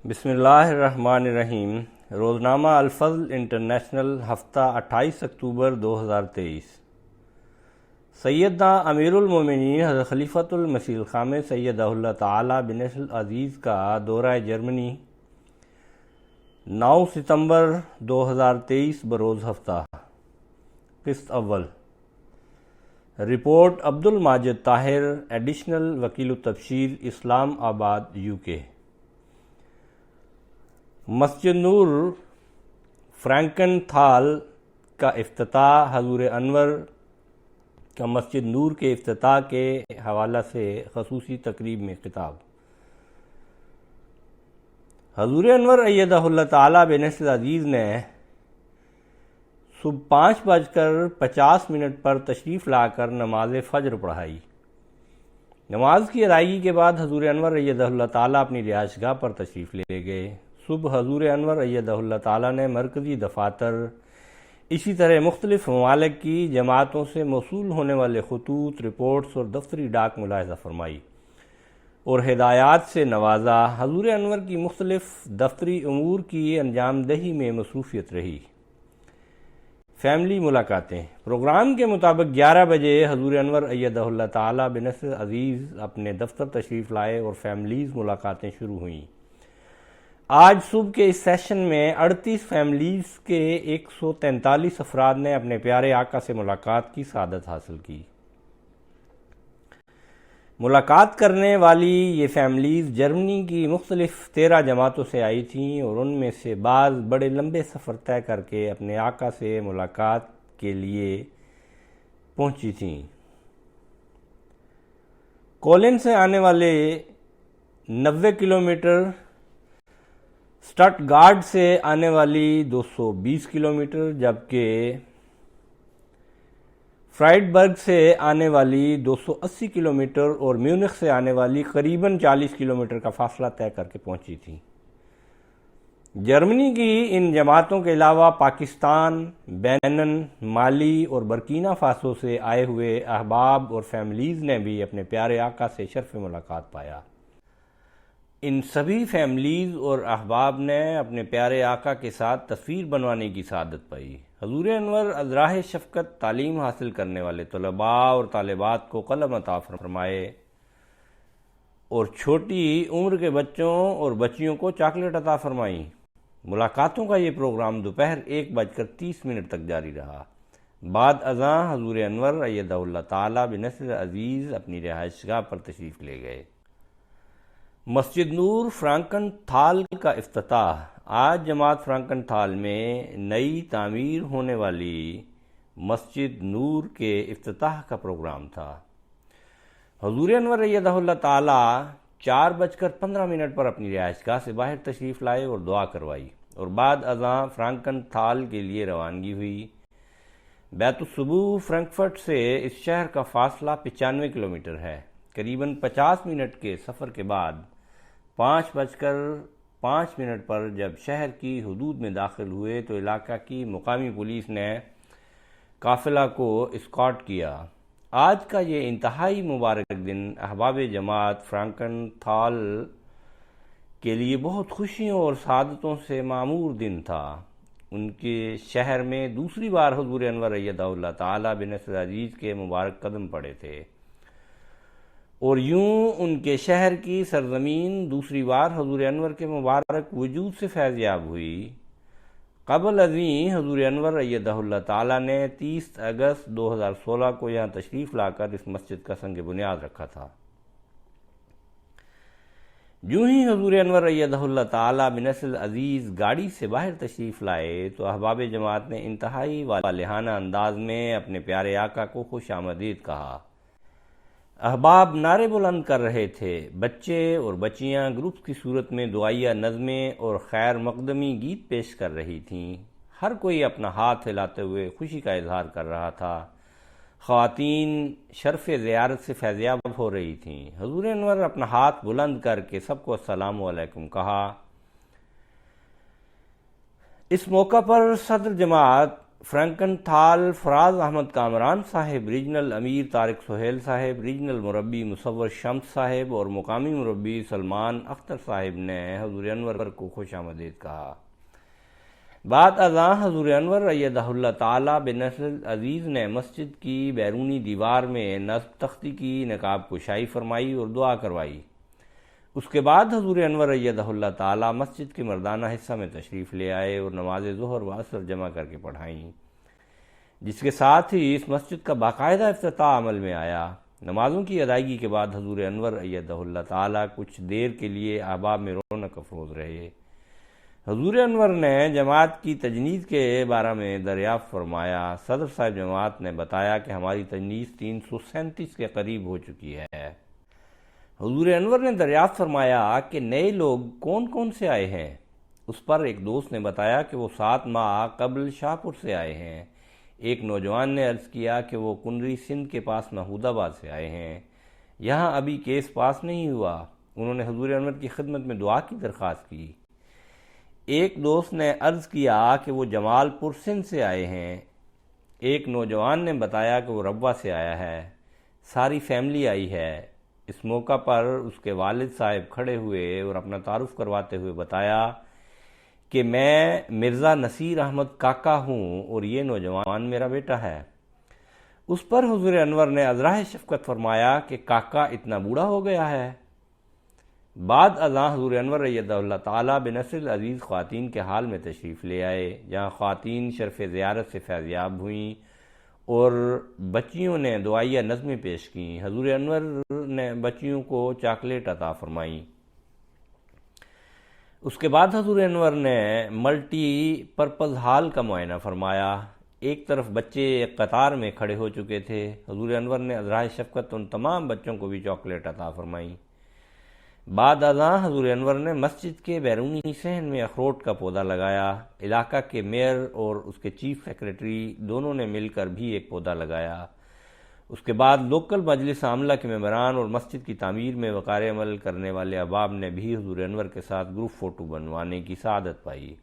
بسم اللہ الرحمن الرحیم۔ روزنامہ الفضل انٹرنیشنل، ہفتہ 28 اکتوبر 2023۔ سیدنا امیر المومنین حضرت خلیفۃ المسیح الخامس سیدہ اللہ تعالی بن نصر العزیز کا دورہ جرمنی 9 ستمبر 2023 بروز ہفتہ۔ قسط اول۔ رپورٹ عبد الماجد طاہر، ایڈیشنل وکیل التبشیر، اسلام آباد، UK۔ مسجد نور فرانکن تھال کا افتتاح۔ حضور انور کا مسجد نور کے افتتاح کے حوالہ سے خصوصی تقریب میں خطاب۔ حضور انور ایدہ اللہ تعالی بنصر العزیز نے صبح 5:50 پر تشریف لا کر نماز فجر پڑھائی۔ نماز کی ادائیگی کے بعد حضور انور ایدہ اللہ تعالی اپنی رہائش گاہ پر تشریف لے گئے۔ صبح حضور انور ایدہ اللہ تعالی نے مرکزی دفاتر، اسی طرح مختلف ممالک کی جماعتوں سے موصول ہونے والے خطوط، رپورٹس اور دفتری ڈاک ملاحظہ فرمائی اور ہدایات سے نوازا۔ حضور انور کی مختلف دفتری امور کی انجام دہی میں مصروفیت رہی۔ فیملی ملاقاتیں۔ پروگرام کے مطابق 11 بجے حضور انور ایدہ اللہ تعالی بنصر العزیز اپنے دفتر تشریف لائے اور فیملیز ملاقاتیں شروع ہوئیں۔ آج صبح کے اس سیشن میں 38 فیملیز کے 143 افراد نے اپنے پیارے آقا سے ملاقات کی سعادت حاصل کی۔ ملاقات کرنے والی یہ فیملیز جرمنی کی مختلف 13 جماعتوں سے آئی تھیں اور ان میں سے بعض بڑے لمبے سفر طے کر کے اپنے آقا سے ملاقات کے لیے پہنچی تھیں۔ کولن سے آنے والے 90 کلومیٹر، سٹٹ گارڈ سے آنے والی 220 کلومیٹر، جبکہ فرائڈ برگ سے آنے والی 280 کلومیٹر اور میونخ سے آنے والی قریباً 40 کلومیٹر کا فاصلہ طے کر کے پہنچی تھی۔ جرمنی کی ان جماعتوں کے علاوہ پاکستان، بینن، مالی اور برکینا فاسو سے آئے ہوئے احباب اور فیملیز نے بھی اپنے پیارے آقا سے شرف ملاقات پایا۔ ان سبھی فیملیز اور احباب نے اپنے پیارے آقا کے ساتھ تصویر بنوانے کی سعادت پائی۔ حضور انور از راہ شفقت تعلیم حاصل کرنے والے طلباء اور طالبات کو قلم عطا فرمائے اور چھوٹی عمر کے بچوں اور بچیوں کو چاکلیٹ عطا فرمائیں۔ ملاقاتوں کا یہ پروگرام دوپہر 1:30 تک جاری رہا۔ بعد ازاں حضور انور ایدہ اللہ تعالی بنصر العزیز اپنی رہائش گاہ پر تشریف لے گئے۔ مسجد نور فرانکن تھال کا افتتاح۔ آج جماعت فرانکن تھال میں نئی تعمیر ہونے والی مسجد نور کے افتتاح کا پروگرام تھا۔ حضور انور ایدہ اللہ تعالی 4:15 پر اپنی رہائش گاہ سے باہر تشریف لائے اور دعا کروائی اور بعد ازاں فرانکن تھال کے لیے روانگی ہوئی۔ بیت الصبوح فرینکفرٹ سے اس شہر کا فاصلہ 95 کلومیٹر ہے۔ قریباً 50 منٹ کے سفر کے بعد 5:05 پر جب شہر کی حدود میں داخل ہوئے تو علاقہ کی مقامی پولیس نے قافلہ کو اسکارٹ کیا۔ آج کا یہ انتہائی مبارک دن احباب جماعت فرانکن تھال کے لیے بہت خوشیوں اور سعادتوں سے معمور دن تھا۔ ان کے شہر میں دوسری بار حضور انور ایدہ اللہ تعالی بنصر العزیز کے مبارک قدم پڑے تھے اور یوں ان کے شہر کی سرزمین دوسری بار حضور انور کے مبارک وجود سے فیض یاب ہوئی۔ قبل ازیں حضور انور ایدہ اللہ تعالی نے 30 اگست 2016 کو یہاں تشریف لا کر اس مسجد کا سنگ بنیاد رکھا تھا۔ جو ہی حضور انور ایدہ اللہ تعالی بنصر العزیز گاڑی سے باہر تشریف لائے تو احباب جماعت نے انتہائی والہانہ انداز میں اپنے پیارے آقا کو خوش آمدید کہا۔ احباب نعرے بلند کر رہے تھے، بچے اور بچیاں گروپ کی صورت میں دعائیہ نظمیں اور خیر مقدمی گیت پیش کر رہی تھیں۔ ہر کوئی اپنا ہاتھ ہلاتے ہوئے خوشی کا اظہار کر رہا تھا۔ خواتین شرف زیارت سے فیضیاب ہو رہی تھیں۔ حضور انور اپنا ہاتھ بلند کر کے سب کو السلام علیکم کہا۔ اس موقع پر صدر جماعت فرینکن تھال فراز احمد کامران صاحب، ریجنل امیر طارق سہیل صاحب، ریجنل مربی مصور شمس صاحب اور مقامی مربی سلمان اختر صاحب نے حضور انور کو خوش آمدید کہا۔ بعد ازاں حضور انور ایدہ اللہ تعالی بنصر عزیز نے مسجد کی بیرونی دیوار میں نصب تختی کی نقاب کشائی فرمائی اور دعا کروائی۔ اس کے بعد حضور انور ایدہ اللہ تعالی مسجد کے مردانہ حصہ میں تشریف لے آئے اور نماز ظہر و عصر جمع کر کے پڑھائیں، جس کے ساتھ ہی اس مسجد کا باقاعدہ افتتاح عمل میں آیا۔ نمازوں کی ادائیگی کے بعد حضور انور ایدہ اللہ تعالی کچھ دیر کے لیے احباب میں رونق افروز رہے۔ حضور انور نے جماعت کی تجنیز کے بارے میں دریافت فرمایا۔ صدر صاحب جماعت نے بتایا کہ ہماری تجنیز 337 کے قریب ہو چکی ہے۔ حضور انور نے دریافت فرمایا کہ نئے لوگ کون کون سے آئے ہیں؟ اس پر ایک دوست نے بتایا کہ وہ 7 ماہ قبل شاہپور سے آئے ہیں۔ ایک نوجوان نے عرض کیا کہ وہ کنری سندھ کے پاس محمود آباد سے آئے ہیں، یہاں ابھی کیس پاس نہیں ہوا۔ انہوں نے حضور انور کی خدمت میں دعا کی درخواست کی۔ ایک دوست نے عرض کیا کہ وہ جمال پور سندھ سے آئے ہیں۔ ایک نوجوان نے بتایا کہ وہ ربوہ سے آیا ہے۔ ساری فیملی آئی ہے۔ اس موقع پر اس کے والد صاحب کھڑے ہوئے اور اپنا تعارف کرواتے ہوئے بتایا کہ میں مرزا نصیر احمد کاکا ہوں اور یہ نوجوان میرا بیٹا ہے۔ اس پر حضور انور نے ازراہ شفقت فرمایا کہ کاکا اتنا بوڑھا ہو گیا ہے۔ بعد ازاں حضور انور ایدہ اللہ تعالی بنصر عزیز خواتین کے حال میں تشریف لے آئے، جہاں خواتین شرف زیارت سے فیضیاب ہوئیں اور بچیوں نے دعائیہ نظمیں پیش کیں۔ حضور انور نے بچیوں کو چاکلیٹ عطا فرمائیں۔ اس کے بعد حضور انور نے ملٹی پرپز ہال کا معائنہ فرمایا۔ ایک طرف بچے ایک قطار میں کھڑے ہو چکے تھے۔ حضور انور نے ازراہ شفقت ان تمام بچوں کو بھی چاکلیٹ عطا فرمائی۔ بعد ازاں حضور انور نے مسجد کے بیرونی صحن میں اخروٹ کا پودا لگایا۔ علاقہ کے میئر اور اس کے چیف سیکریٹری دونوں نے مل کر بھی ایک پودا لگایا۔ اس کے بعد لوکل مجلس عاملہ کے ممبران اور مسجد کی تعمیر میں وقار عمل کرنے والے احباب نے بھی حضور انور کے ساتھ گروپ فوٹو بنوانے کی سعادت پائی۔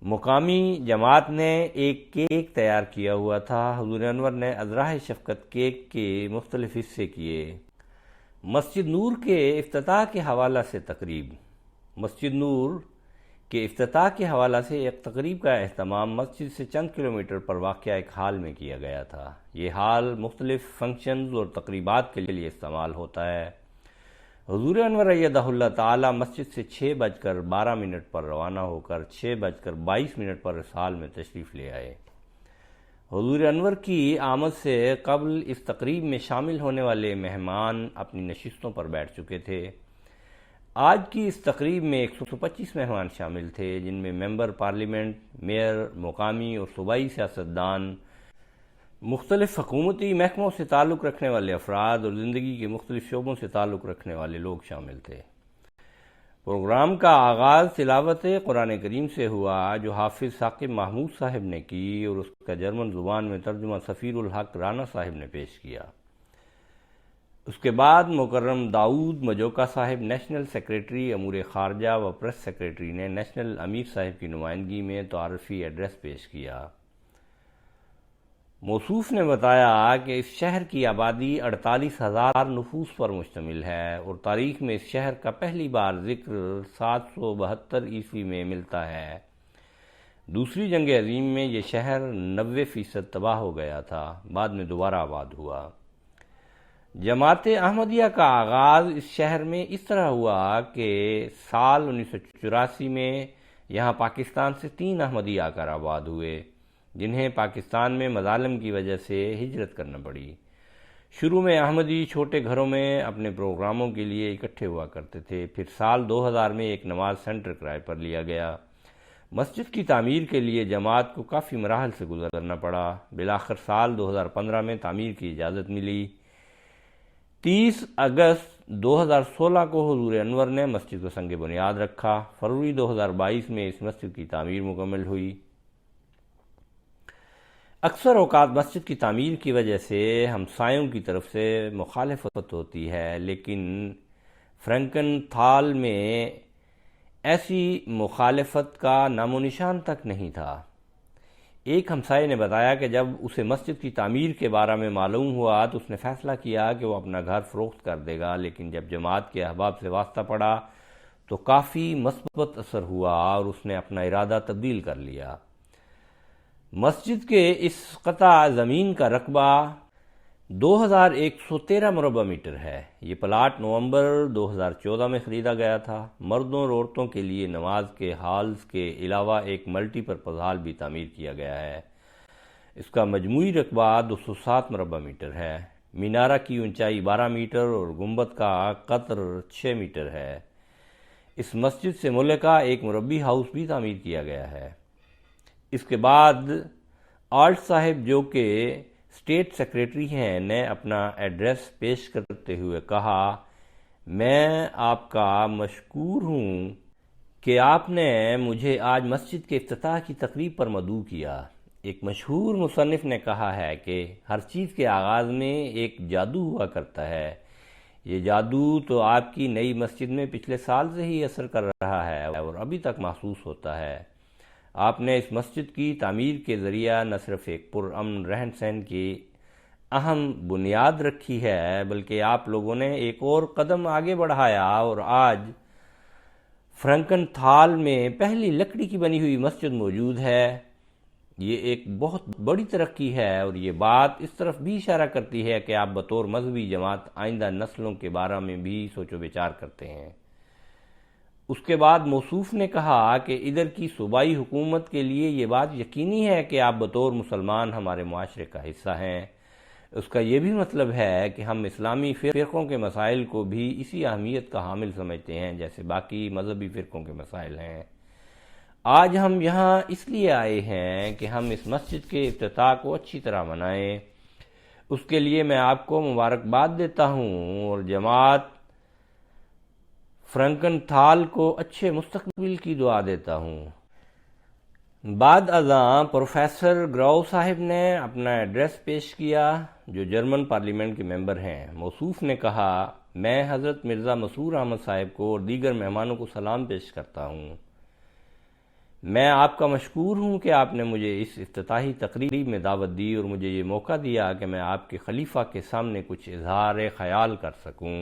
مقامی جماعت نے ایک کیک تیار کیا ہوا تھا۔ حضور انور نے ازراہ شفقت کیک کے مختلف حصے کیے۔ مسجد نور کے افتتاح کے حوالہ سے تقریب۔ مسجد نور کے افتتاح کے حوالہ سے ایک تقریب کا اہتمام مسجد سے چند کلومیٹر پر واقع ایک ہال میں کیا گیا تھا۔ یہ ہال مختلف فنکشنز اور تقریبات کے لیے استعمال ہوتا ہے۔ حضور انور ایدہ اللہ تعالی مسجد سے 6:12 پر روانہ ہو کر 6:22 پر اس ہال میں تشریف لے آئے۔ حضور انور کی آمد سے قبل اس تقریب میں شامل ہونے والے مہمان اپنی نشستوں پر بیٹھ چکے تھے۔ آج کی اس تقریب میں 125 مہمان شامل تھے، جن میں ممبر پارلیمنٹ، میئر، مقامی اور صوبائی سیاستدان، مختلف حکومتی محکموں سے تعلق رکھنے والے افراد اور زندگی کے مختلف شعبوں سے تعلق رکھنے والے لوگ شامل تھے۔ پروگرام کا آغاز تلاوت قرآن کریم سے ہوا، جو حافظ ثاقب محمود صاحب نے کی اور اس کا جرمن زبان میں ترجمہ سفیر الحق رانا صاحب نے پیش کیا۔ اس کے بعد مکرم داؤد مجوکا صاحب نیشنل سیکریٹری امور خارجہ و پریس سیکریٹری نے نیشنل امیر صاحب کی نمائندگی میں تعارفی ایڈریس پیش کیا۔ موصوف نے بتایا کہ اس شہر کی آبادی 48,000 نفوس پر مشتمل ہے اور تاریخ میں اس شہر کا پہلی بار ذکر 772 عیسوی میں ملتا ہے۔ دوسری جنگ عظیم میں یہ شہر 90% تباہ ہو گیا تھا، بعد میں دوبارہ آباد ہوا۔ جماعت احمدیہ کا آغاز اس شہر میں اس طرح ہوا کہ سال 1984 میں یہاں پاکستان سے 3 احمدی آ کر آباد ہوئے، جنہیں پاکستان میں مظالم کی وجہ سے ہجرت کرنا پڑی۔ شروع میں احمدی چھوٹے گھروں میں اپنے پروگراموں کے لیے اکٹھے ہوا کرتے تھے، پھر سال 2000 میں ایک نماز سینٹر کرائے پر لیا گیا۔ مسجد کی تعمیر کے لیے جماعت کو کافی مراحل سے گزرنا پڑا۔ بالآخر سال 2015 میں تعمیر کی اجازت ملی۔ 30 اگست 2016 کو حضور انور نے مسجد کو سنگ بنیاد رکھا۔ فروری 2022 میں اس مسجد کی تعمیر مکمل ہوئی۔ اکثر اوقات مسجد کی تعمیر کی وجہ سے ہمسایوں کی طرف سے مخالفت ہوتی ہے، لیکن فرینکن تھال میں ایسی مخالفت کا نام و نشان تک نہیں تھا۔ ایک ہمسائے نے بتایا کہ جب اسے مسجد کی تعمیر کے بارے میں معلوم ہوا تو اس نے فیصلہ کیا کہ وہ اپنا گھر فروخت کر دے گا، لیکن جب جماعت کے احباب سے واسطہ پڑا تو کافی مثبت اثر ہوا اور اس نے اپنا ارادہ تبدیل کر لیا۔ مسجد کے اس قطع زمین کا رقبہ 2113 مربع میٹر ہے۔ یہ پلاٹ نومبر 2014 میں خریدا گیا تھا۔ مردوں اور عورتوں کے لیے نماز کے ہالز کے علاوہ ایک ملٹی پرپز ہال بھی تعمیر کیا گیا ہے۔ اس کا مجموعی رقبہ 207 مربع میٹر ہے۔ مینارہ کی اونچائی 12 میٹر اور گنبد کا قطر 6 میٹر ہے۔ اس مسجد سے ملکہ ایک مربی ہاؤس بھی تعمیر کیا گیا ہے۔ اس کے بعد آلٹ صاحب جو کہ اسٹیٹ سیکریٹری ہیں نے اپنا ایڈریس پیش کرتے ہوئے کہا، میں آپ کا مشکور ہوں کہ آپ نے مجھے آج مسجد کے افتتاح کی تقریب پر مدعو کیا۔ ایک مشہور مصنف نے کہا ہے کہ ہر چیز کے آغاز میں ایک جادو ہوا کرتا ہے۔ یہ جادو تو آپ کی نئی مسجد میں پچھلے سال سے ہی اثر کر رہا ہے اور ابھی تک محسوس ہوتا ہے۔ آپ نے اس مسجد کی تعمیر کے ذریعہ نہ صرف ایک پرامن رہن سہن کی اہم بنیاد رکھی ہے، بلکہ آپ لوگوں نے ایک اور قدم آگے بڑھایا اور آج فرنکن تھال میں پہلی لکڑی کی بنی ہوئی مسجد موجود ہے۔ یہ ایک بہت بڑی ترقی ہے اور یہ بات اس طرف بھی اشارہ کرتی ہے کہ آپ بطور مذہبی جماعت آئندہ نسلوں کے بارے میں بھی سوچ و بچار کرتے ہیں۔ اس کے بعد موصوف نے کہا کہ ادھر کی صوبائی حکومت کے لیے یہ بات یقینی ہے کہ آپ بطور مسلمان ہمارے معاشرے کا حصہ ہیں۔ اس کا یہ بھی مطلب ہے کہ ہم اسلامی فرقوں کے مسائل کو بھی اسی اہمیت کا حامل سمجھتے ہیں جیسے باقی مذہبی فرقوں کے مسائل ہیں۔ آج ہم یہاں اس لیے آئے ہیں کہ ہم اس مسجد کے افتتاح کو اچھی طرح منائیں۔ اس کے لیے میں آپ کو مبارکباد دیتا ہوں اور جماعت فرنکن تھال کو اچھے مستقبل کی دعا دیتا ہوں۔ بعد ازاں پروفیسر گراؤ صاحب نے اپنا ایڈریس پیش کیا جو جرمن پارلیمنٹ کے ممبر ہیں۔ موصوف نے کہا، میں حضرت مرزا مسرور احمد صاحب کو اور دیگر مہمانوں کو سلام پیش کرتا ہوں۔ میں آپ کا مشکور ہوں کہ آپ نے مجھے اس افتتاحی تقریب میں دعوت دی اور مجھے یہ موقع دیا کہ میں آپ کے خلیفہ کے سامنے کچھ اظہار خیال کر سکوں۔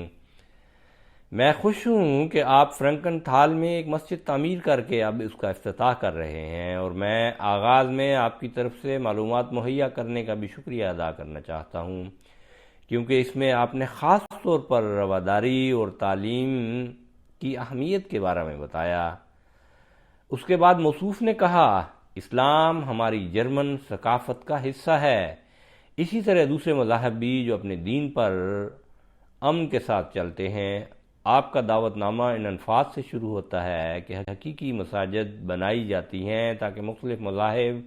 میں خوش ہوں کہ آپ فرنکن تھال میں ایک مسجد تعمیر کر کے اب اس کا افتتاح کر رہے ہیں اور میں آغاز میں آپ کی طرف سے معلومات مہیا کرنے کا بھی شکریہ ادا کرنا چاہتا ہوں، کیونکہ اس میں آپ نے خاص طور پر رواداری اور تعلیم کی اہمیت کے بارے میں بتایا۔ اس کے بعد موصوف نے کہا، اسلام ہماری جرمن ثقافت کا حصہ ہے، اسی طرح دوسرے مذاہب بھی جو اپنے دین پر امن کے ساتھ چلتے ہیں۔ آپ کا دعوت نامہ ان الفاظ سے شروع ہوتا ہے کہ حقیقی مساجد بنائی جاتی ہیں تاکہ مختلف مذاہب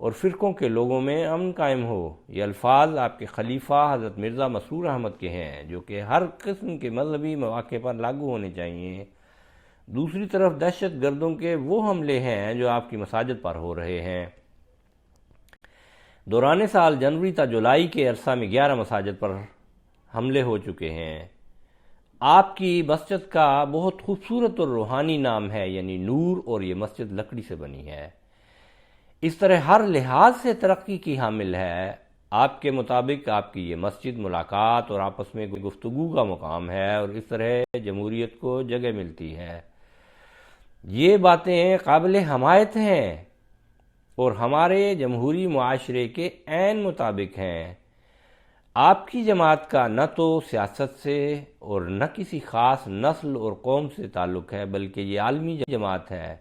اور فرقوں کے لوگوں میں امن قائم ہو۔ یہ الفاظ آپ کے خلیفہ حضرت مرزا مسرور احمد کے ہیں جو کہ ہر قسم کے مذہبی مواقع پر لاگو ہونے چاہیے۔ دوسری طرف دہشت گردوں کے وہ حملے ہیں جو آپ کی مساجد پر ہو رہے ہیں۔ دوران سال جنوری تا جولائی کے عرصہ میں 11 مساجد پر حملے ہو چکے ہیں۔ آپ کی مسجد کا بہت خوبصورت اور روحانی نام ہے، یعنی نور، اور یہ مسجد لکڑی سے بنی ہے۔ اس طرح ہر لحاظ سے ترقی کی حامل ہے۔ آپ کے مطابق آپ کی یہ مسجد ملاقات اور آپس میں گفتگو کا مقام ہے اور اس طرح جمہوریت کو جگہ ملتی ہے۔ یہ باتیں قابل حمایت ہیں اور ہمارے جمہوری معاشرے کے عین مطابق ہیں۔ آپ کی جماعت کا نہ تو سیاست سے اور نہ کسی خاص نسل اور قوم سے تعلق ہے، بلکہ یہ عالمی جماعت ہے۔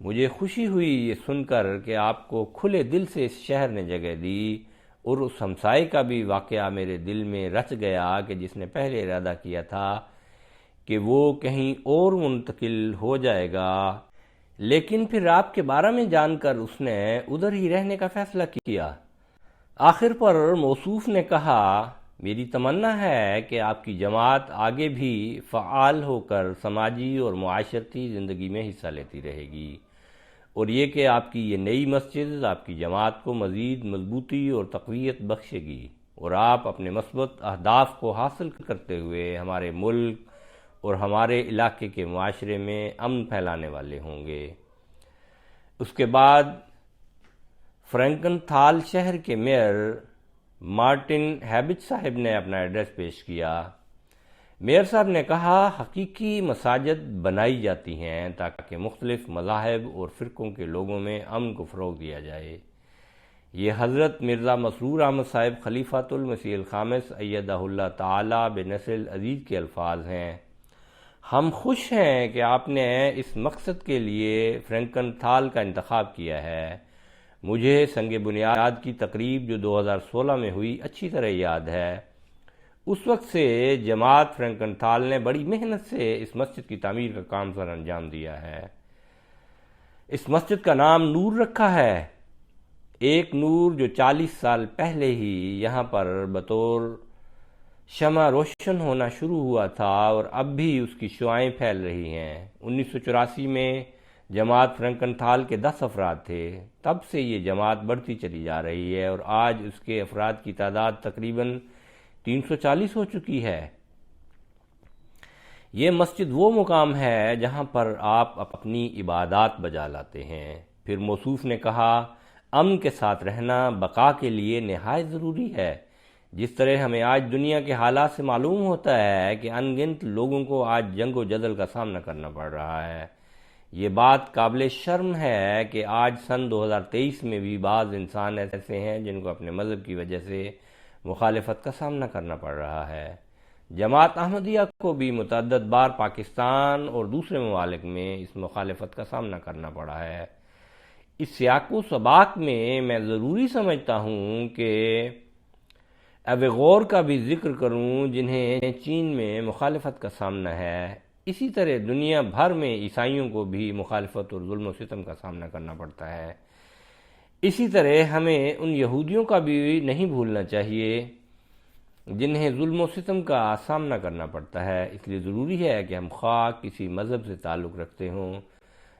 مجھے خوشی ہوئی یہ سن کر کہ آپ کو کھلے دل سے اس شہر نے جگہ دی اور اس ہمسائے کا بھی واقعہ میرے دل میں رچ گیا کہ جس نے پہلے ارادہ کیا تھا کہ وہ کہیں اور منتقل ہو جائے گا، لیکن پھر آپ کے بارے میں جان کر اس نے ادھر ہی رہنے کا فیصلہ کیا۔ آخر پر موصوف نے کہا، میری تمنا ہے کہ آپ کی جماعت آگے بھی فعال ہو کر سماجی اور معاشرتی زندگی میں حصہ لیتی رہے گی اور یہ کہ آپ کی یہ نئی مسجد آپ کی جماعت کو مزید مضبوطی اور تقویت بخشے گی اور آپ اپنے مثبت اہداف کو حاصل کرتے ہوئے ہمارے ملک اور ہمارے علاقے کے معاشرے میں امن پھیلانے والے ہوں گے۔ اس کے بعد فرینکن تھال شہر کے میئر مارٹن ہیبچ صاحب نے اپنا ایڈریس پیش کیا۔ میئر صاحب نے کہا، حقیقی مساجد بنائی جاتی ہیں تاکہ مختلف مذاہب اور فرقوں کے لوگوں میں امن کو فروغ دیا جائے۔ یہ حضرت مرزا مسرور احمد صاحب خلیفۃ المسیح الخامس ایدہ اللہ تعالی بنصر العزیز کے الفاظ ہیں۔ ہم خوش ہیں کہ آپ نے اس مقصد کے لیے فرینکن تھال کا انتخاب کیا ہے۔ مجھے سنگ بنیاد کی تقریب جو 2016 میں ہوئی اچھی طرح یاد ہے۔ اس وقت سے جماعت فرینکن تھال نے بڑی محنت سے اس مسجد کی تعمیر کا کام سر انجام دیا ہے۔ اس مسجد کا نام نور رکھا ہے، ایک نور جو 40 سال پہلے ہی یہاں پر بطور شمع روشن ہونا شروع ہوا تھا اور اب بھی اس کی شعائیں پھیل رہی ہیں۔ 1984 میں جماعت فرینکن تھال کے 10 افراد تھے، تب سے یہ جماعت بڑھتی چلی جا رہی ہے اور آج اس کے افراد کی تعداد تقریباً 340 ہو چکی ہے۔ یہ مسجد وہ مقام ہے جہاں پر آپ اپنی عبادات بجا لاتے ہیں۔ پھر موصوف نے کہا، امن کے ساتھ رہنا بقا کے لیے نہایت ضروری ہے۔ جس طرح ہمیں آج دنیا کے حالات سے معلوم ہوتا ہے کہ ان گنت لوگوں کو آج جنگ و جدل کا سامنا کرنا پڑ رہا ہے۔ یہ بات قابل شرم ہے کہ آج سن 2023 میں بھی بعض انسان ایسے ہیں جن کو اپنے مذہب کی وجہ سے مخالفت کا سامنا کرنا پڑ رہا ہے۔ جماعت احمدیہ کو بھی متعدد بار پاکستان اور دوسرے ممالک میں اس مخالفت کا سامنا کرنا پڑا ہے۔ اس سیاق و سباق میں ضروری سمجھتا ہوں کہ اویغور کا بھی ذکر کروں جنہیں چین میں مخالفت کا سامنا ہے۔ اسی طرح دنیا بھر میں عیسائیوں کو بھی مخالفت اور ظلم و ستم کا سامنا کرنا پڑتا ہے۔ اسی طرح ہمیں ان یہودیوں کا بھی نہیں بھولنا چاہیے جنہیں ظلم و ستم کا سامنا کرنا پڑتا ہے۔ اس لیے ضروری ہے کہ ہم خواہ کسی مذہب سے تعلق رکھتے ہوں،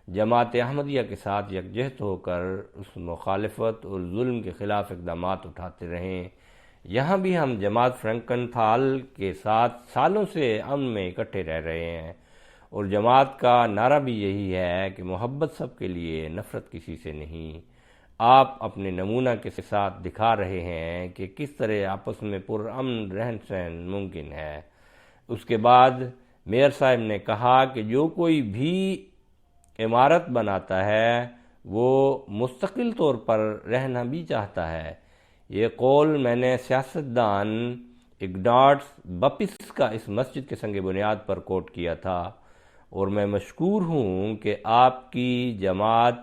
جماعت احمدیہ کے ساتھ یکجہت ہو کر اس مخالفت اور ظلم کے خلاف اقدامات اٹھاتے رہیں۔ یہاں بھی ہم جماعت فرینکن تھال کے ساتھ سالوں سے امن میں اکٹھے رہ رہے ہیں اور جماعت کا نعرہ بھی یہی ہے کہ محبت سب کے لیے، نفرت کسی سے نہیں۔ آپ اپنے نمونہ کے ساتھ دکھا رہے ہیں کہ کس طرح آپس میں پرامن رہن سہن ممکن ہے۔ اس کے بعد میئر صاحب نے کہا کہ جو کوئی بھی عمارت بناتا ہے وہ مستقل طور پر رہنا بھی چاہتا ہے۔ یہ قول میں نے سیاستدان اگناٹس بپس کا اس مسجد کے سنگ بنیاد پر کوٹ کیا تھا، اور میں مشکور ہوں کہ آپ کی جماعت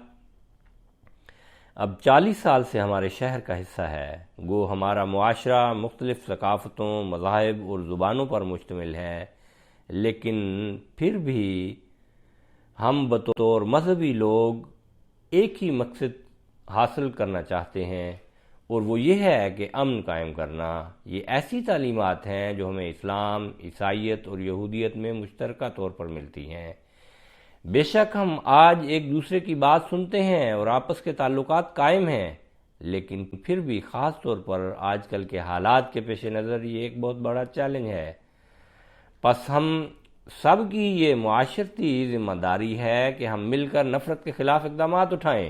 اب 40 سال سے ہمارے شہر کا حصہ ہے۔ گو ہمارا معاشرہ مختلف ثقافتوں، مذاہب اور زبانوں پر مشتمل ہے، لیکن پھر بھی ہم بطور مذہبی لوگ ایک ہی مقصد حاصل کرنا چاہتے ہیں، اور وہ یہ ہے کہ امن قائم کرنا۔ یہ ایسی تعلیمات ہیں جو ہمیں اسلام، عیسائیت اور یہودیت میں مشترکہ طور پر ملتی ہیں۔ بے شک ہم آج ایک دوسرے کی بات سنتے ہیں اور آپس کے تعلقات قائم ہیں، لیکن پھر بھی خاص طور پر آج کل کے حالات کے پیش نظر یہ ایک بہت بڑا چیلنج ہے۔ پس ہم سب کی یہ معاشرتی ذمہ داری ہے کہ ہم مل کر نفرت کے خلاف اقدامات اٹھائیں۔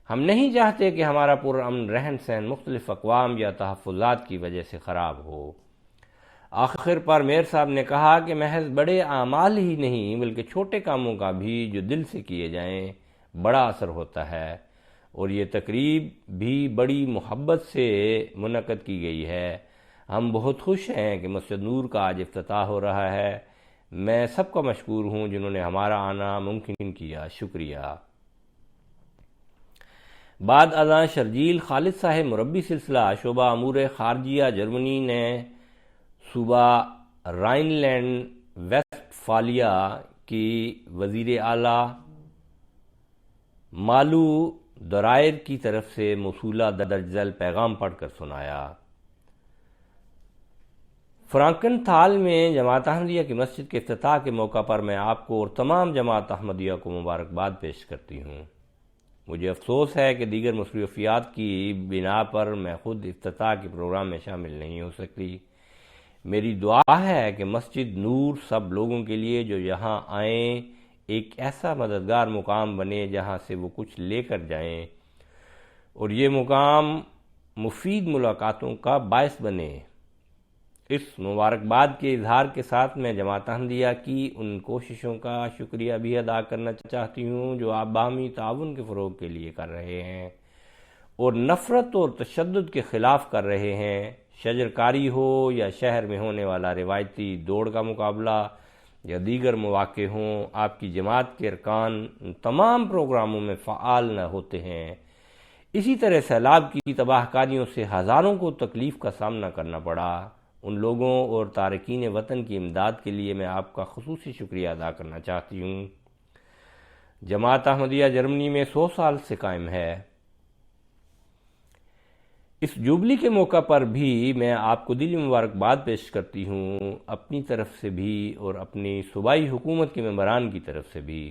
ہم نہیں چاہتے کہ ہمارا پرامن رہن سہن مختلف اقوام یا تحفظات کی وجہ سے خراب ہو۔ آخر پر میئر صاحب نے کہا کہ محض بڑے اعمال ہی نہیں بلکہ چھوٹے کاموں کا بھی جو دل سے کیے جائیں بڑا اثر ہوتا ہے، اور یہ تقریب بھی بڑی محبت سے منعقد کی گئی ہے۔ ہم بہت خوش ہیں کہ مسجد نور کا آج افتتاح ہو رہا ہے۔ میں سب کا مشکور ہوں جنہوں نے ہمارا آنا ممکن کیا، شکریہ۔ بعد ازاں شرجیل خالد صاحب مربی سلسلہ شعبہ امور خارجیہ جرمنی نے صوبہ رائن لینڈ ویسٹفالیہ کی وزیر اعلیٰ مالو درائر کی طرف سے موصولہ درج ذیل پیغام پڑھ کر سنایا۔ فرینکن تھال میں جماعت احمدیہ کی مسجد کے افتتاح کے موقع پر میں آپ کو اور تمام جماعت احمدیہ کو مبارکباد پیش کرتی ہوں۔ مجھے افسوس ہے کہ دیگر مصروفیات کی بنا پر میں خود افتتاح کے پروگرام میں شامل نہیں ہو سکتی۔ میری دعا ہے کہ مسجد نور سب لوگوں کے لیے جو یہاں آئیں ایک ایسا مددگار مقام بنے جہاں سے وہ کچھ لے کر جائیں، اور یہ مقام مفید ملاقاتوں کا باعث بنے۔ اس مبارکباد کے اظہار کے ساتھ میں جماعت احمدیہ کی ان کوششوں کا شکریہ بھی ادا کرنا چاہتی ہوں جو آپ باہمی تعاون کے فروغ کے لیے کر رہے ہیں اور نفرت اور تشدد کے خلاف کر رہے ہیں۔ شجرکاری ہو یا شہر میں ہونے والا روایتی دوڑ کا مقابلہ یا دیگر مواقع ہوں، آپ کی جماعت کے ارکان ان تمام پروگراموں میں فعال نہ ہوتے ہیں۔ اسی طرح سیلاب کی تباہ کاریوں سے ہزاروں کو تکلیف کا سامنا کرنا پڑا۔ ان لوگوں اور تارکین وطن کی امداد کے لیے میں آپ کا خصوصی شکریہ ادا کرنا چاہتی ہوں۔ جماعت احمدیہ جرمنی میں 100 سال سے قائم ہے۔ اس جوبلی کے موقع پر بھی میں آپ کو دلی مبارکباد پیش کرتی ہوں، اپنی طرف سے بھی اور اپنی صوبائی حکومت کے ممبران کی طرف سے بھی۔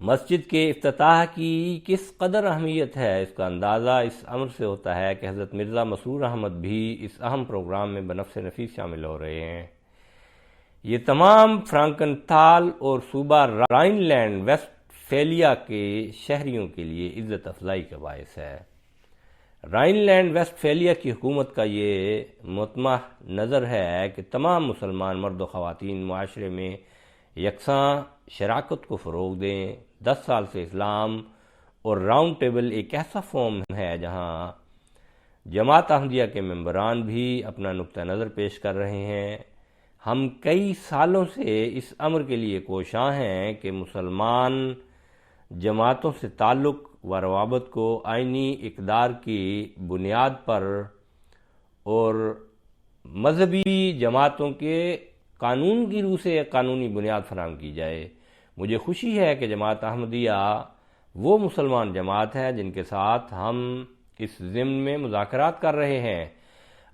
مسجد کے افتتاح کی کس قدر اہمیت ہے اس کا اندازہ اس امر سے ہوتا ہے کہ حضرت مرزا مسرور احمد بھی اس اہم پروگرام میں بنفس نفیس شامل ہو رہے ہیں۔ یہ تمام فرانکن-تھال اور صوبہ رائن لینڈ ویسٹ فیلیا کے شہریوں کے لیے عزت افزائی کا باعث ہے۔ رائن لینڈ ویسٹ فیلیا کی حکومت کا یہ مطمع نظر ہے کہ تمام مسلمان مرد و خواتین معاشرے میں یکساں شراکت کو فروغ دیں۔ 10 سال سے اسلام اور راؤنڈ ٹیبل ایک ایسا فورم ہے جہاں جماعت احمدیہ کے ممبران بھی اپنا نقطہ نظر پیش کر رہے ہیں۔ ہم کئی سالوں سے اس امر کے لیے کوشاں ہیں کہ مسلمان جماعتوں سے تعلق و روابط کو آئینی اقدار کی بنیاد پر اور مذہبی جماعتوں کے قانون کی روح سے ایک قانونی بنیاد فراہم کی جائے۔ مجھے خوشی ہے کہ جماعت احمدیہ وہ مسلمان جماعت ہے جن کے ساتھ ہم اس ضمن میں مذاکرات کر رہے ہیں۔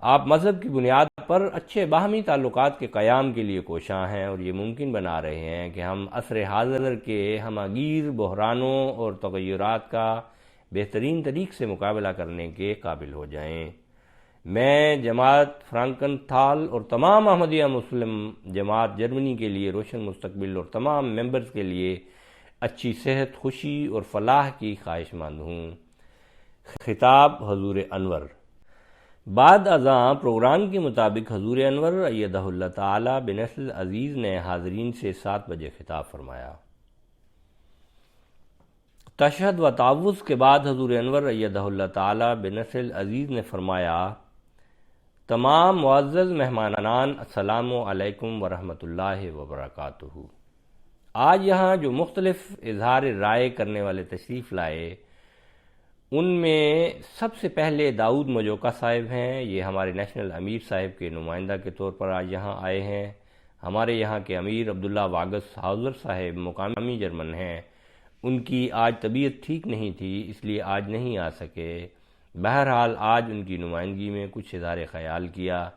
آپ مذہب کی بنیاد پر اچھے باہمی تعلقات کے قیام کے لیے کوشاں ہیں اور یہ ممکن بنا رہے ہیں کہ ہم عصر حاضر کے ہماگیر بحرانوں اور تغیرات کا بہترین طریق سے مقابلہ کرنے کے قابل ہو جائیں۔ میں جماعت فرانکن-تھال اور تمام احمدیہ مسلم جماعت جرمنی کے لیے روشن مستقبل اور تمام ممبرز کے لیے اچھی صحت، خوشی اور فلاح کی خواہش مند ہوں۔ خطاب حضور انور۔ بعد ازاں پروگرام کے مطابق حضور انور ایدہ اللہ تعالی بنصر عزیز نے حاضرین سے 7 بجے خطاب فرمایا۔ تشہد و تعوذ کے بعد حضور انور ایدہ اللہ تعالی بنصر عزیز نے فرمایا: تمام معزز مہمانان، السلام علیکم ورحمۃ اللہ وبرکاتہ۔ آج یہاں جو مختلف اظہار رائے کرنے والے تشریف لائے ان میں سب سے پہلے داؤد مجوکا صاحب ہیں۔ یہ ہمارے نیشنل امیر صاحب کے نمائندہ کے طور پر آج یہاں آئے ہیں۔ ہمارے یہاں کے امیر عبداللہ واگس ہاؤزر صاحب مقامی جرمن ہیں، ان کی آج طبیعت ٹھیک نہیں تھی اس لیے آج نہیں آ سکے۔ بہرحال آج ان کی نمائندگی میں کچھ اظہار خیال کیا،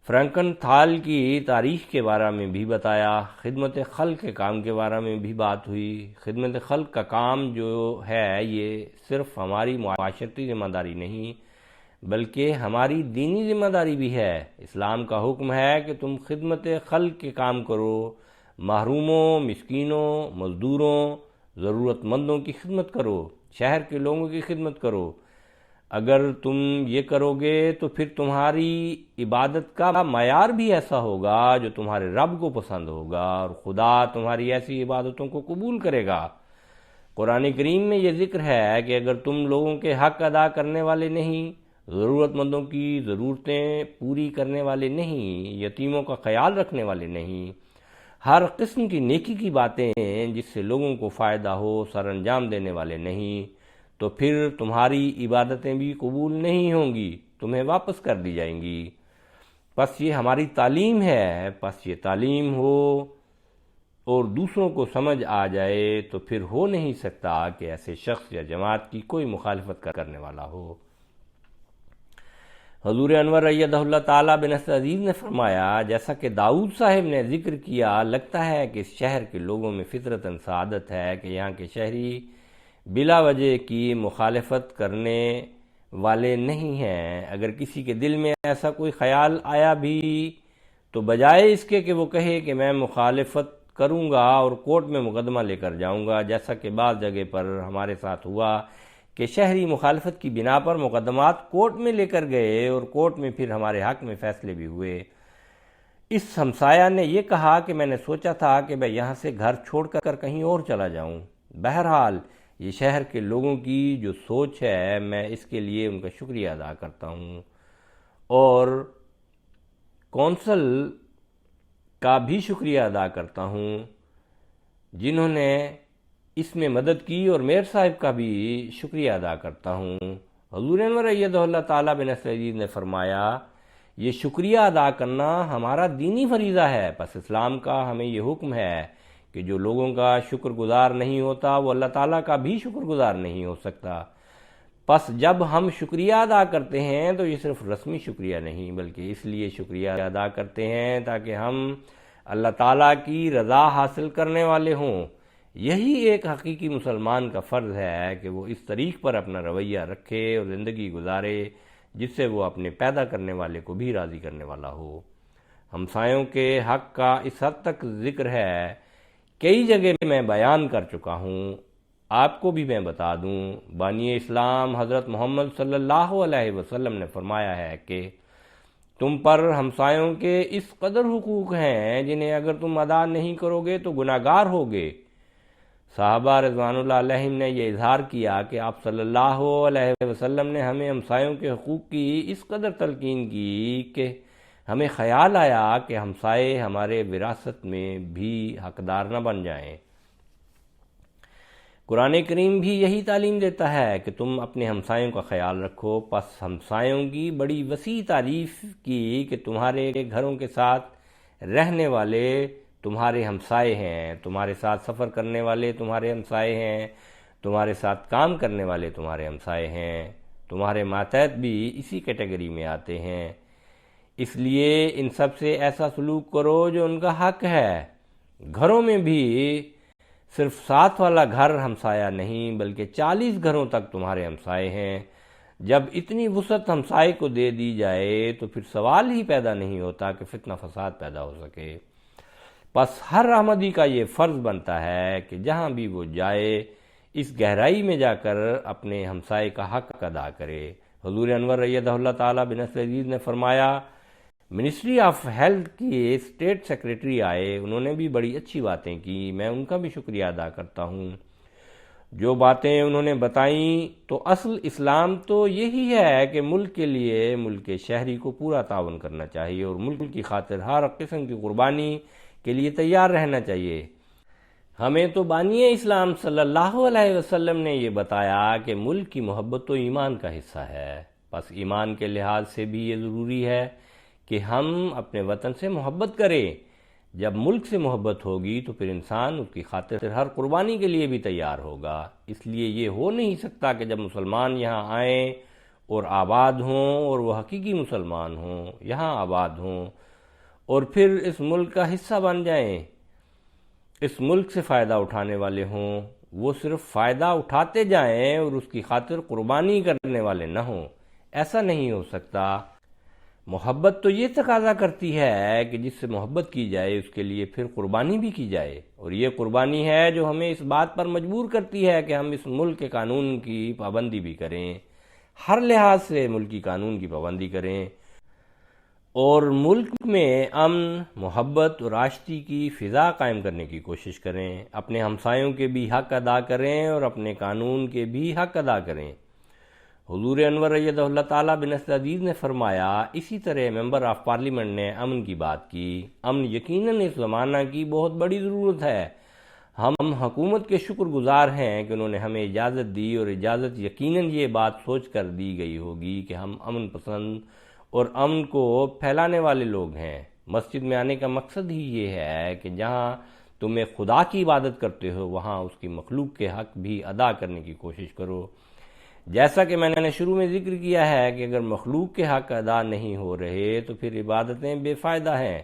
فرانکن-تھال کی تاریخ کے بارے میں بھی بتایا، خدمت خلق کے کام کے بارے میں بھی بات ہوئی۔ خدمت خلق کا کام جو ہے یہ صرف ہماری معاشرتی ذمہ داری نہیں بلکہ ہماری دینی ذمہ داری بھی ہے۔ اسلام کا حکم ہے کہ تم خدمت خلق کے کام کرو، محروموں، مسکینوں، مزدوروں، ضرورت مندوں کی خدمت کرو، شہر کے لوگوں کی خدمت کرو۔ اگر تم یہ کرو گے تو پھر تمہاری عبادت کا معیار بھی ایسا ہوگا جو تمہارے رب کو پسند ہوگا اور خدا تمہاری ایسی عبادتوں کو قبول کرے گا۔ قرآن کریم میں یہ ذکر ہے کہ اگر تم لوگوں کے حق ادا کرنے والے نہیں، ضرورت مندوں کی ضرورتیں پوری کرنے والے نہیں، یتیموں کا خیال رکھنے والے نہیں، ہر قسم کی نیکی کی باتیں جس سے لوگوں کو فائدہ ہو سر انجام دینے والے نہیں، تو پھر تمہاری عبادتیں بھی قبول نہیں ہوں گی، تمہیں واپس کر دی جائیں گی۔ پس یہ ہماری تعلیم ہے، پس یہ تعلیم ہو اور دوسروں کو سمجھ آ جائے تو پھر ہو نہیں سکتا کہ ایسے شخص یا جماعت کی کوئی مخالفت کرنے والا ہو۔ حضور انور ایدہ اللہ تعالیٰ بنصر عزیز نے فرمایا، جیسا کہ داؤد صاحب نے ذکر کیا، لگتا ہے کہ اس شہر کے لوگوں میں فطرتاً سعادت ہے کہ یہاں کے شہری بلا وجہ کی مخالفت کرنے والے نہیں ہیں۔ اگر کسی کے دل میں ایسا کوئی خیال آیا بھی تو بجائے اس کے کہ وہ کہے کہ میں مخالفت کروں گا اور کورٹ میں مقدمہ لے کر جاؤں گا، جیسا کہ بعض جگہ پر ہمارے ساتھ ہوا کہ شہری مخالفت کی بنا پر مقدمات کورٹ میں لے کر گئے اور کورٹ میں پھر ہمارے حق میں فیصلے بھی ہوئے۔ اس ہمسایہ نے یہ کہا کہ میں نے سوچا تھا کہ میں یہاں سے گھر چھوڑ کر کہیں اور چلا جاؤں۔ بہرحال یہ شہر کے لوگوں کی جو سوچ ہے، میں اس کے لیے ان کا شکریہ ادا کرتا ہوں، اور کونسل کا بھی شکریہ ادا کرتا ہوں جنہوں نے اس میں مدد کی، اور میئر صاحب کا بھی شکریہ ادا کرتا ہوں۔ حضور انور ایدہ اللہ تعالیٰ بنصر عزیز نے فرمایا، یہ شکریہ ادا کرنا ہمارا دینی فریضہ ہے، پس اسلام کا ہمیں یہ حکم ہے کہ جو لوگوں کا شکر گزار نہیں ہوتا وہ اللہ تعالیٰ کا بھی شکر گزار نہیں ہو سکتا۔ پس جب ہم شکریہ ادا کرتے ہیں تو یہ صرف رسمی شکریہ نہیں بلکہ اس لیے شکریہ ادا کرتے ہیں تاکہ ہم اللہ تعالیٰ کی رضا حاصل کرنے والے ہوں۔ یہی ایک حقیقی مسلمان کا فرض ہے کہ وہ اس طریق پر اپنا رویہ رکھے اور زندگی گزارے جس سے وہ اپنے پیدا کرنے والے کو بھی راضی کرنے والا ہو۔ ہمسایوں کے حق کا اس حد تک ذکر ہے، کئی جگہ میں بیان کر چکا ہوں، آپ کو بھی میں بتا دوں۔ بانی اسلام حضرت محمد صلی اللہ علیہ وسلم نے فرمایا ہے کہ تم پر ہمسایوں کے اس قدر حقوق ہیں جنہیں اگر تم ادا نہیں کرو گے تو گناہگار ہوگے۔ صحابہ رضوان اللہ علیہم نے یہ اظہار کیا کہ آپ صلی اللہ علیہ وسلم نے ہمیں ہمسایوں کے حقوق کی اس قدر تلقین کی کہ ہمیں خیال آیا کہ ہمسائے ہمارے وراثت میں بھی حقدار نہ بن جائیں۔ قرآن کریم بھی یہی تعلیم دیتا ہے کہ تم اپنے ہمسایوں کا خیال رکھو۔ پس ہمسایوں کی بڑی وسیع تعریف کی کہ تمہارے گھروں کے ساتھ رہنے والے تمہارے ہمسائے ہیں، تمہارے ساتھ سفر کرنے والے تمہارے ہمسائے ہیں، تمہارے ساتھ کام کرنے والے تمہارے ہمسائے ہیں، تمہارے ماتحت بھی اسی کیٹیگری میں آتے ہیں۔ اس لیے ان سب سے ایسا سلوک کرو جو ان کا حق ہے۔ گھروں میں بھی صرف ساتھ والا گھر ہمسایہ نہیں بلکہ 40 گھروں تک تمہارے ہمسائے ہیں۔ جب اتنی وسعت ہمسائے کو دے دی جائے تو پھر سوال ہی پیدا نہیں ہوتا کہ فتنہ فساد پیدا ہو سکے۔ پس ہر احمدی کا یہ فرض بنتا ہے کہ جہاں بھی وہ جائے اس گہرائی میں جا کر اپنے ہمسائے کا حق ادا کرے۔ حضور انور ایدہ اللہ تعالیٰ بنصر عزیز نے فرمایا، منسٹری آف ہیلتھ کے اسٹیٹ سیکریٹری آئے، انہوں نے بھی بڑی اچھی باتیں کی، میں ان کا بھی شکریہ ادا کرتا ہوں۔ جو باتیں انہوں نے بتائیں تو اصل اسلام تو یہی ہے کہ ملک کے لیے ملک کے شہری کو پورا تعاون کرنا چاہیے اور ملک کی خاطر ہر قسم کی قربانی کے لیے تیار رہنا چاہیے۔ ہمیں تو بانی اسلام صلی اللہ علیہ وسلم نے یہ بتایا کہ ملک کی محبت تو ایمان کا حصہ ہے، پس ایمان کے لحاظ سے بھی یہ ضروری ہے کہ ہم اپنے وطن سے محبت کریں۔ جب ملک سے محبت ہوگی تو پھر انسان اس کی خاطر ہر قربانی کے لیے بھی تیار ہوگا۔ اس لیے یہ ہو نہیں سکتا کہ جب مسلمان یہاں آئیں اور آباد ہوں اور وہ حقیقی مسلمان ہوں، یہاں آباد ہوں اور پھر اس ملک کا حصہ بن جائیں، اس ملک سے فائدہ اٹھانے والے ہوں، وہ صرف فائدہ اٹھاتے جائیں اور اس کی خاطر قربانی کرنے والے نہ ہوں۔ ایسا نہیں ہو سکتا۔ محبت تو یہ تقاضا کرتی ہے کہ جس سے محبت کی جائے اس کے لیے پھر قربانی بھی کی جائے، اور یہ قربانی ہے جو ہمیں اس بات پر مجبور کرتی ہے کہ ہم اس ملک کے قانون کی پابندی بھی کریں، ہر لحاظ سے ملکی قانون کی پابندی کریں، اور ملک میں امن، محبت اور آشتی کی فضا قائم کرنے کی کوشش کریں، اپنے ہمسایوں کے بھی حق ادا کریں اور اپنے قانون کے بھی حق ادا کریں۔ حضور انور ایدہ اللہ تعالیٰ بنصر عزیز نے فرمایا، اسی طرح ممبر آف پارلیمنٹ نے امن کی بات کی۔ امن یقیناً اس زمانہ کی بہت بڑی ضرورت ہے۔ ہم حکومت کے شکر گزار ہیں کہ انہوں نے ہمیں اجازت دی، اور اجازت یقیناً یہ بات سوچ کر دی گئی ہوگی کہ ہم امن پسند اور امن کو پھیلانے والے لوگ ہیں۔ مسجد میں آنے کا مقصد ہی یہ ہے کہ جہاں تم ایک خدا کی عبادت کرتے ہو وہاں اس کی مخلوق کے حق بھی ادا کرنے کی کوشش کرو۔ جیسا کہ میں نے شروع میں ذکر کیا ہے کہ اگر مخلوق کے حق ادا نہیں ہو رہے تو پھر عبادتیں بے فائدہ ہیں۔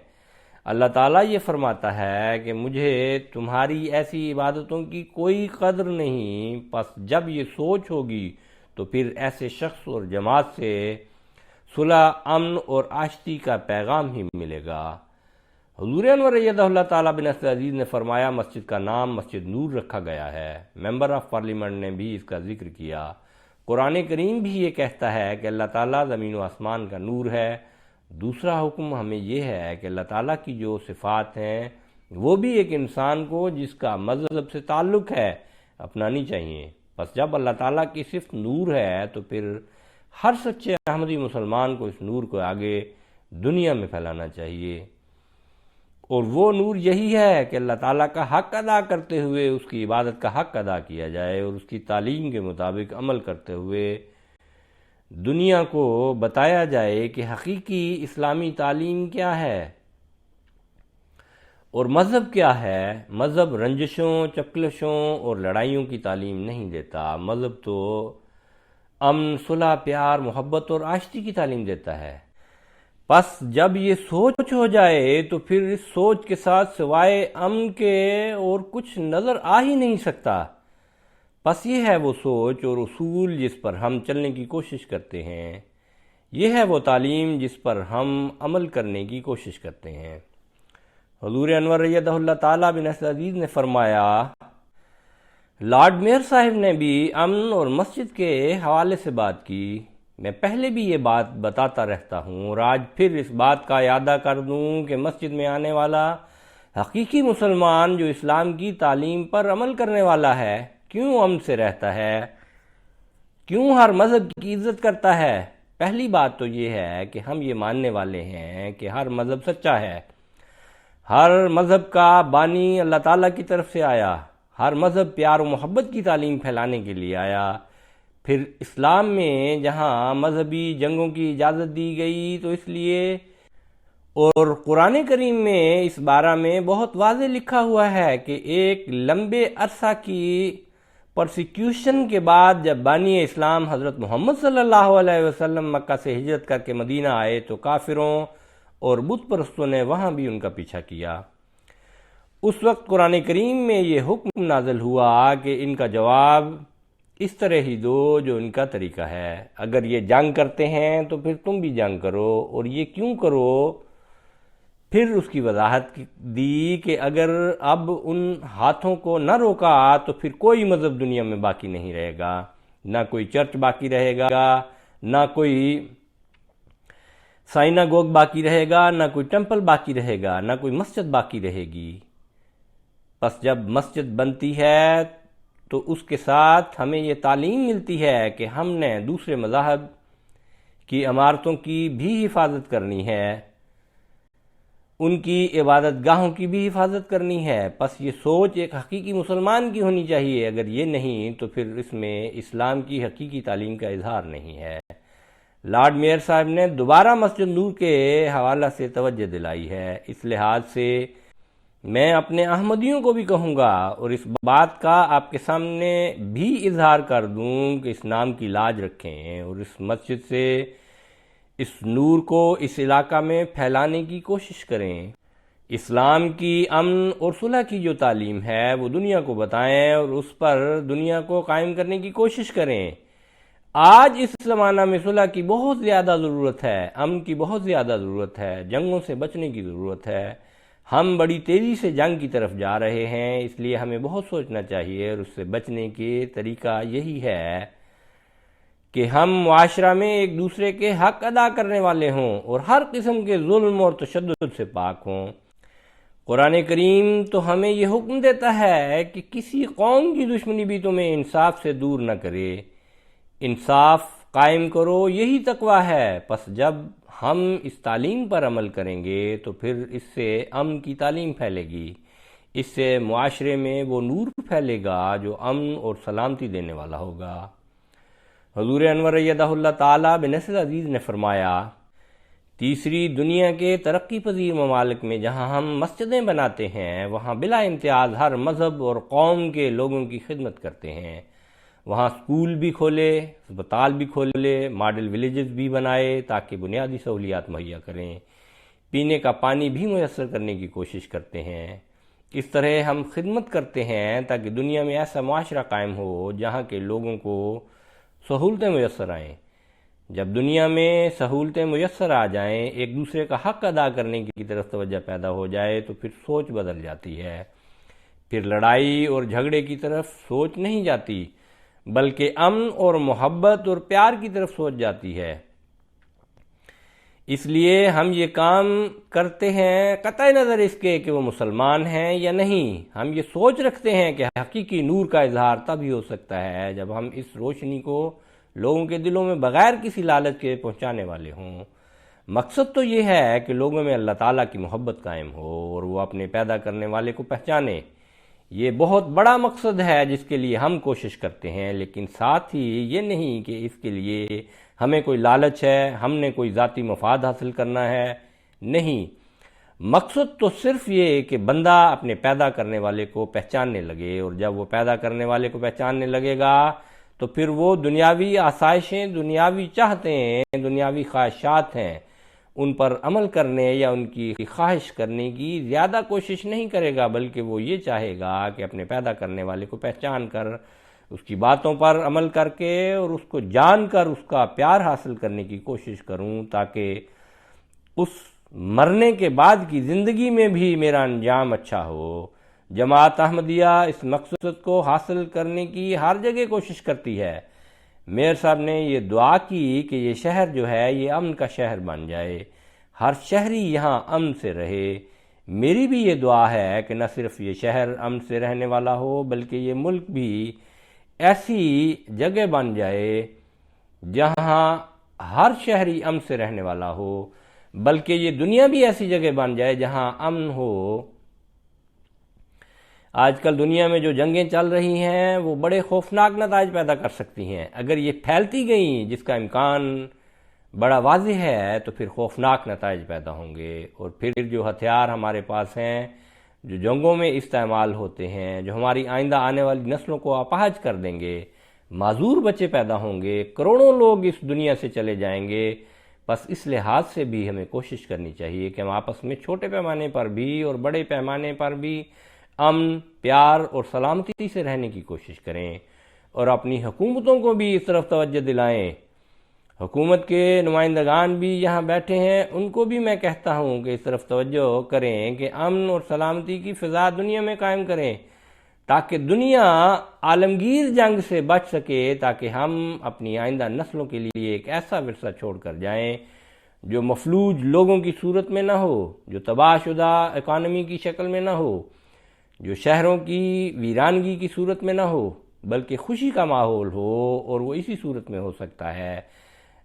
اللہ تعالیٰ یہ فرماتا ہے کہ مجھے تمہاری ایسی عبادتوں کی کوئی قدر نہیں، پس جب یہ سوچ ہوگی تو پھر ایسے شخص اور جماعت سے صلح، امن اور آشتی کا پیغام ہی ملے گا۔ حضور انور ایدہ اللہ تعالیٰ بنصر عزیز نے فرمایا، مسجد کا نام مسجد نور رکھا گیا ہے۔ ممبر آف پارلیمنٹ نے بھی اس کا ذکر کیا۔ قرآن کریم بھی یہ کہتا ہے کہ اللہ تعالیٰ زمین و آسمان کا نور ہے۔ دوسرا حکم ہمیں یہ ہے کہ اللہ تعالیٰ کی جو صفات ہیں وہ بھی ایک انسان کو جس کا مذہب سے تعلق ہے اپنانی چاہیے۔ بس جب اللہ تعالیٰ کی صفت نور ہے تو پھر ہر سچے احمدی مسلمان کو اس نور کو آگے دنیا میں پھیلانا چاہیے، اور وہ نور یہی ہے کہ اللہ تعالیٰ کا حق ادا کرتے ہوئے اس کی عبادت کا حق ادا کیا جائے، اور اس کی تعلیم کے مطابق عمل کرتے ہوئے دنیا کو بتایا جائے کہ حقیقی اسلامی تعلیم کیا ہے اور مذہب کیا ہے۔ مذہب رنجشوں، چکلشوں اور لڑائیوں کی تعلیم نہیں دیتا، مذہب تو امن، صلح، پیار، محبت اور آشتی کی تعلیم دیتا ہے۔ بس جب یہ سوچ ہو جائے تو پھر اس سوچ کے ساتھ سوائے امن کے اور کچھ نظر آ ہی نہیں سکتا۔ بس یہ ہے وہ سوچ اور اصول جس پر ہم چلنے کی کوشش کرتے ہیں، یہ ہے وہ تعلیم جس پر ہم عمل کرنے کی کوشش کرتے ہیں۔ حضور انور ایدہ اللہ تعالیٰ بن نصر عزیز نے فرمایا، لارڈ میئر صاحب نے بھی امن اور مسجد کے حوالے سے بات کی۔ میں پہلے بھی یہ بات بتاتا رہتا ہوں اور آج پھر اس بات کا اعادہ کر دوں کہ مسجد میں آنے والا حقیقی مسلمان جو اسلام کی تعلیم پر عمل کرنے والا ہے کیوں امن سے رہتا ہے، کیوں ہر مذہب کی عزت کرتا ہے؟ پہلی بات تو یہ ہے کہ ہم یہ ماننے والے ہیں کہ ہر مذہب سچا ہے، ہر مذہب کا بانی اللہ تعالیٰ کی طرف سے آیا، ہر مذہب پیار و محبت کی تعلیم پھیلانے کے لیے آیا۔ پھر اسلام میں جہاں مذہبی جنگوں کی اجازت دی گئی تو اس لیے، اور قرآن کریم میں اس بارے میں بہت واضح لکھا ہوا ہے کہ ایک لمبے عرصہ کی پرسیکیوشن کے بعد جب بانی اسلام حضرت محمد صلی اللہ علیہ وسلم مکہ سے ہجرت کر کے مدینہ آئے تو کافروں اور بت پرستوں نے وہاں بھی ان کا پیچھا کیا۔ اس وقت قرآن کریم میں یہ حکم نازل ہوا کہ ان کا جواب اس طرح ہی دو جو ان کا طریقہ ہے، اگر یہ جنگ کرتے ہیں تو پھر تم بھی جنگ کرو، اور یہ کیوں کرو؟ پھر اس کی وضاحت دی کہ اگر اب ان ہاتھوں کو نہ روکا تو پھر کوئی مذہب دنیا میں باقی نہیں رہے گا، نہ کوئی چرچ باقی رہے گا، نہ کوئی سائناگوگ باقی رہے گا، نہ کوئی ٹیمپل باقی رہے گا، نہ کوئی مسجد باقی رہے گی۔ بس جب مسجد بنتی ہے تو اس کے ساتھ ہمیں یہ تعلیم ملتی ہے کہ ہم نے دوسرے مذاہب کی عمارتوں کی بھی حفاظت کرنی ہے، ان کی عبادت گاہوں کی بھی حفاظت کرنی ہے۔ بس یہ سوچ ایک حقیقی مسلمان کی ہونی چاہیے، اگر یہ نہیں تو پھر اس میں اسلام کی حقیقی تعلیم کا اظہار نہیں ہے۔ لارڈ میئر صاحب نے دوبارہ مسجد نور کے حوالہ سے توجہ دلائی ہے۔ اس لحاظ سے میں اپنے احمدیوں کو بھی کہوں گا اور اس بات کا آپ کے سامنے بھی اظہار کر دوں کہ اس نام کی لاج رکھیں اور اس مسجد سے اس نور کو اس علاقہ میں پھیلانے کی کوشش کریں۔ اسلام کی امن اور صلح کی جو تعلیم ہے وہ دنیا کو بتائیں اور اس پر دنیا کو قائم کرنے کی کوشش کریں۔ آج اس زمانہ میں صلح کی بہت زیادہ ضرورت ہے، امن کی بہت زیادہ ضرورت ہے، جنگوں سے بچنے کی ضرورت ہے۔ ہم بڑی تیزی سے جنگ کی طرف جا رہے ہیں، اس لیے ہمیں بہت سوچنا چاہیے، اور اس سے بچنے کے طریقہ یہی ہے کہ ہم معاشرہ میں ایک دوسرے کے حق ادا کرنے والے ہوں اور ہر قسم کے ظلم اور تشدد سے پاک ہوں۔ قرآن کریم تو ہمیں یہ حکم دیتا ہے کہ کسی قوم کی دشمنی بھی تمہیں انصاف سے دور نہ کرے، انصاف قائم کرو، یہی تقویٰ ہے۔ پس جب ہم اس تعلیم پر عمل کریں گے تو پھر اس سے امن کی تعلیم پھیلے گی، اس سے معاشرے میں وہ نور پھیلے گا جو امن اور سلامتی دینے والا ہوگا۔ حضور انور ایدہ اللہ تعالیٰ بن نصر عزیز نے فرمایا، تیسری دنیا کے ترقی پذیر ممالک میں جہاں ہم مسجدیں بناتے ہیں وہاں بلا امتیاز ہر مذہب اور قوم کے لوگوں کی خدمت کرتے ہیں، وہاں سکول بھی کھولے، اسپتال بھی کھولے، ماڈل ولیجز بھی بنائے تاکہ بنیادی سہولیات مہیا کریں، پینے کا پانی بھی میسر کرنے کی کوشش کرتے ہیں۔ اس طرح ہم خدمت کرتے ہیں تاکہ دنیا میں ایسا معاشرہ قائم ہو جہاں کے لوگوں کو سہولتیں میسر آئیں۔ جب دنیا میں سہولتیں میسر آ جائیں، ایک دوسرے کا حق ادا کرنے کی طرف توجہ پیدا ہو جائے تو پھر سوچ بدل جاتی ہے، پھر لڑائی اور جھگڑے کی طرف سوچ نہیں جاتی، بلکہ امن اور محبت اور پیار کی طرف سوچ جاتی ہے۔ اس لیے ہم یہ کام کرتے ہیں قطع نظر اس کے کہ وہ مسلمان ہیں یا نہیں۔ ہم یہ سوچ رکھتے ہیں کہ حقیقی نور کا اظہار تب ہی ہو سکتا ہے جب ہم اس روشنی کو لوگوں کے دلوں میں بغیر کسی لالچ کے پہنچانے والے ہوں۔ مقصد تو یہ ہے کہ لوگوں میں اللہ تعالیٰ کی محبت قائم ہو اور وہ اپنے پیدا کرنے والے کو پہچانے۔ یہ بہت بڑا مقصد ہے جس کے لیے ہم کوشش کرتے ہیں، لیکن ساتھ ہی یہ نہیں کہ اس کے لیے ہمیں کوئی لالچ ہے، ہم نے کوئی ذاتی مفاد حاصل کرنا ہے۔ نہیں، مقصد تو صرف یہ کہ بندہ اپنے پیدا کرنے والے کو پہچاننے لگے، اور جب وہ پیدا کرنے والے کو پہچاننے لگے گا تو پھر وہ دنیاوی آسائشیں، دنیاوی چاہتیں، دنیاوی خواہشات ہیں، ان پر عمل کرنے یا ان کی خواہش کرنے کی زیادہ کوشش نہیں کرے گا، بلکہ وہ یہ چاہے گا کہ اپنے پیدا کرنے والے کو پہچان کر اس کی باتوں پر عمل کر کے اور اس کو جان کر اس کا پیار حاصل کرنے کی کوشش کروں، تاکہ اس مرنے کے بعد کی زندگی میں بھی میرا انجام اچھا ہو۔ جماعت احمدیہ اس مقصد کو حاصل کرنے کی ہر جگہ کوشش کرتی ہے۔ میئر صاحب نے یہ دعا کی کہ یہ شہر جو ہے یہ امن کا شہر بن جائے، ہر شہری یہاں امن سے رہے۔ میری بھی یہ دعا ہے کہ نہ صرف یہ شہر امن سے رہنے والا ہو، بلکہ یہ ملک بھی ایسی جگہ بن جائے جہاں ہر شہری امن سے رہنے والا ہو، بلکہ یہ دنیا بھی ایسی جگہ بن جائے جہاں امن ہو۔ آج کل دنیا میں جو جنگیں چل رہی ہیں وہ بڑے خوفناک نتائج پیدا کر سکتی ہیں۔ اگر یہ پھیلتی گئیں، جس کا امکان بڑا واضح ہے، تو پھر خوفناک نتائج پیدا ہوں گے، اور پھر جو ہتھیار ہمارے پاس ہیں، جو جنگوں میں استعمال ہوتے ہیں، جو ہماری آئندہ آنے والی نسلوں کو اپاہج کر دیں گے، معذور بچے پیدا ہوں گے، کروڑوں لوگ اس دنیا سے چلے جائیں گے۔ بس اس لحاظ سے بھی ہمیں کوشش کرنی چاہیے کہ ہم آپس میں چھوٹے پیمانے پر بھی اور بڑے پیمانے پر بھی امن، پیار اور سلامتی سے رہنے کی کوشش کریں، اور اپنی حکومتوں کو بھی اس طرف توجہ دلائیں۔ حکومت کے نمائندگان بھی یہاں بیٹھے ہیں، ان کو بھی میں کہتا ہوں کہ اس طرف توجہ کریں کہ امن اور سلامتی کی فضا دنیا میں قائم کریں، تاکہ دنیا عالمگیر جنگ سے بچ سکے، تاکہ ہم اپنی آئندہ نسلوں کے لیے ایک ایسا ورثہ چھوڑ کر جائیں جو مفلوج لوگوں کی صورت میں نہ ہو، جو تباہ شدہ اکانومی کی شکل میں نہ ہو، جو شہروں کی ویرانگی کی صورت میں نہ ہو، بلکہ خوشی کا ماحول ہو، اور وہ اسی صورت میں ہو سکتا ہے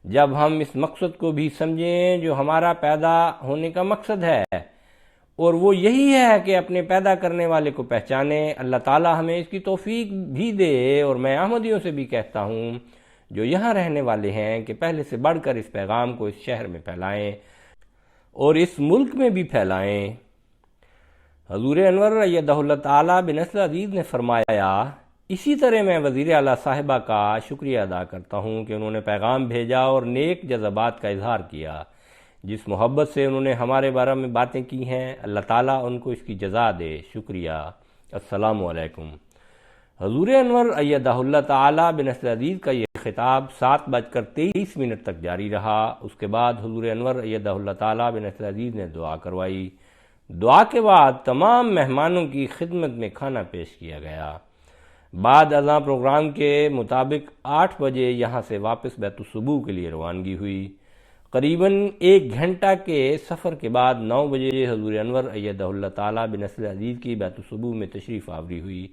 جب ہم اس مقصد کو بھی سمجھیں جو ہمارا پیدا ہونے کا مقصد ہے، اور وہ یہی ہے کہ اپنے پیدا کرنے والے کو پہچانیں۔ اللہ تعالی ہمیں اس کی توفیق بھی دے، اور میں احمدیوں سے بھی کہتا ہوں جو یہاں رہنے والے ہیں کہ پہلے سے بڑھ کر اس پیغام کو اس شہر میں پھیلائیں اور اس ملک میں بھی پھیلائیں۔ حضور انور ایدہ اللہ تعالی بنصر عزیز نے فرمایا، اسی طرح میں وزیر اعلیٰ صاحبہ کا شکریہ ادا کرتا ہوں کہ انہوں نے پیغام بھیجا اور نیک جذبات کا اظہار کیا۔ جس محبت سے انہوں نے ہمارے بارے میں باتیں کی ہیں، اللہ تعالیٰ ان کو اس کی جزا دے۔ شکریہ۔ السلام علیکم۔ حضور انور ایدہ اللہ تعالی بنصر عزیز کا یہ خطاب 7:23 تک جاری رہا۔ اس کے بعد حضور انور ایدہ اللہ تعالی بنصر عزیز نے دعا کروائی۔ دعا کے بعد تمام مہمانوں کی خدمت میں کھانا پیش کیا گیا۔ بعد ازاں پروگرام کے مطابق 8 بجے یہاں سے واپس بیت الصبوح کے لیے روانگی ہوئی۔ قریباً 1 گھنٹہ کے سفر کے بعد 9 بجے حضور انور ایدہ اللہ تعالی بنصر عزیز کی بیت الصبوح میں تشریف آوری ہوئی۔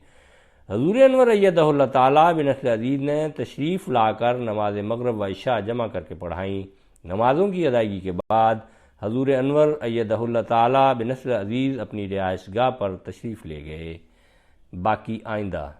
حضور انور ایدہ اللہ تعالی بنصر عزیز نے تشریف لا کر نماز مغرب و عشاء جمع کر کے پڑھائیں۔ نمازوں کی ادائیگی کے بعد حضور انور ایدہ اللہ تعالی بنصر عزیز اپنی رہائش گاہ پر تشریف لے گئے۔ باقی آئندہ